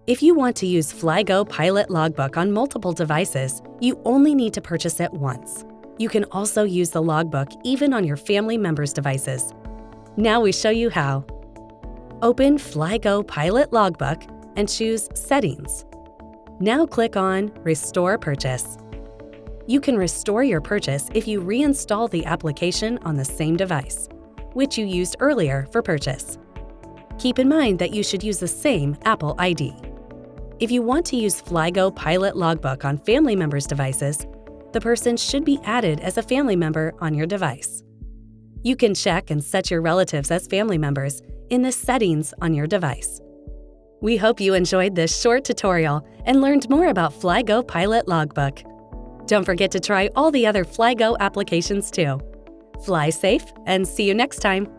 If you want to use FlyGo Pilot Logbook on multiple devices, you only need to purchase it once. You can also use the logbook even on your family members' devices. Now we show you how. Open FlyGo Pilot Logbook and choose Settings. Now click on Restore Purchase. You can restore your purchase if you reinstall the application on the same device, which you used earlier for purchase. Keep in mind that you should use the same Apple ID. If you want to use FlyGo Pilot Logbook on family members' devices, the person should be added as a family member on your device. You can check and set your relatives as family members in the Settings on your device. We hope you enjoyed this short tutorial and learned more about FlyGo Pilot Logbook. Don't forget to try all the other FlyGo applications too. Fly safe and see you next time!